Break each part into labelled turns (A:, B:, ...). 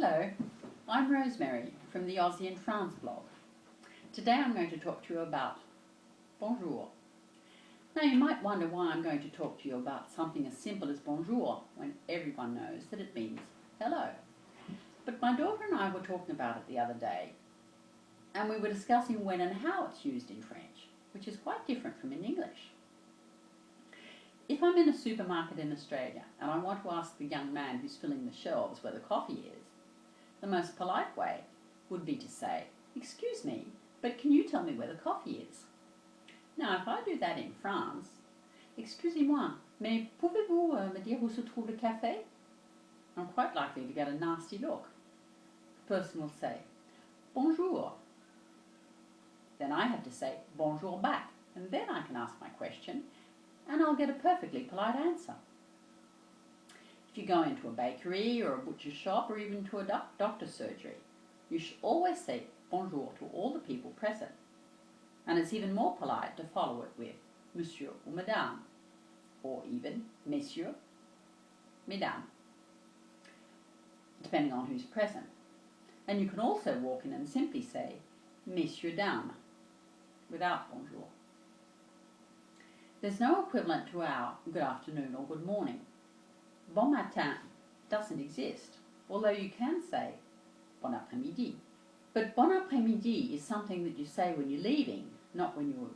A: Hello, I'm Rosemary from the Aussie in France blog. Today I'm going to talk to you about bonjour. Now you might wonder why I'm going to talk to you about something as simple as bonjour when everyone knows that it means hello. But my daughter and I were talking about it the other day, and we were discussing when and how it's used in French, which is quite different from in English. If I'm in a supermarket in Australia and I want to ask the young man who's filling the shelves where the coffee is, the most polite way would be to say, "Excuse me, but can you tell me where the coffee is?" Now, if I do that in France, "Excusez-moi, mais pouvez-vous me dire où se trouve le café?" I'm quite likely to get a nasty look. The person will say, "Bonjour." Then I have to say bonjour back, and then I can ask my question, and I'll get a perfectly polite answer. If you go into a bakery or a butcher's shop or even to a doctor's surgery, you should always say bonjour to all the people present. And it's even more polite to follow it with monsieur or madame, or even messieurs, mesdames, depending on who's present. And you can also walk in and simply say messieurs, dames, without bonjour. There's no equivalent to our good afternoon or good morning. Bon matin doesn't exist, although you can say bon après-midi. But bon après-midi is something that you say when you're leaving, not when you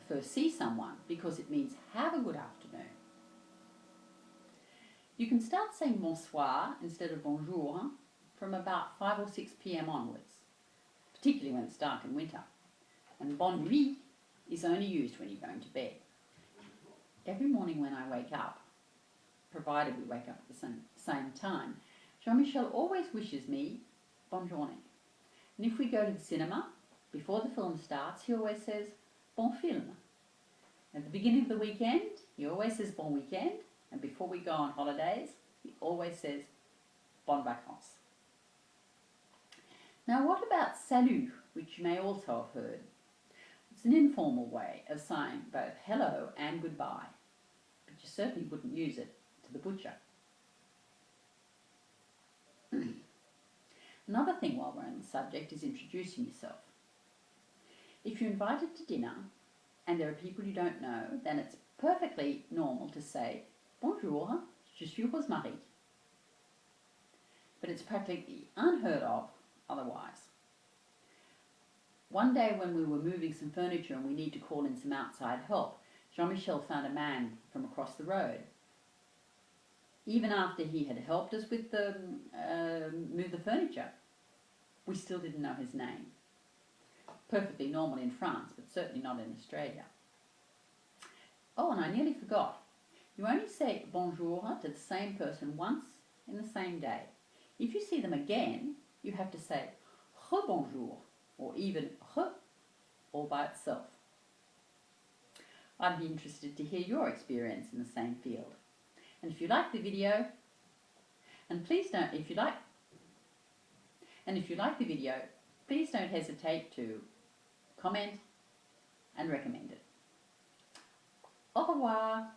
A: first see someone, because it means have a good afternoon. You can start saying bonsoir instead of bonjour from about 5 or 6 p.m. onwards, particularly when it's dark in winter. And bonne nuit is only used when you're going to bed. Every morning when I wake up, provided we wake up at the same time, Jean-Michel always wishes me bonne journée. And if we go to the cinema, before the film starts, he always says bon film. At the beginning of the weekend, he always says bon weekend, and before we go on holidays, he always says bon vacances. Now what about salut, which you may also have heard? It's an informal way of saying both hello and goodbye, but you certainly wouldn't use it to the butcher. Another thing while we're on the subject is introducing yourself. If you're invited to dinner and there are people you don't know, then it's perfectly normal to say bonjour, je suis Rosemary. But it's practically unheard of otherwise. One day when we were moving some furniture and we need to call in some outside help, Jean-Michel found a man from across the road. Even after he had helped us with move the furniture, we still didn't know his name. Perfectly normal in France, but certainly not in Australia. Oh, and I nearly forgot. You only say bonjour to the same person once in the same day. If you see them again, you have to say rebonjour, or even re, all by itself. I'd be interested to hear your experience in the same field. And if you like the video, please don't hesitate to comment and recommend it. Au revoir.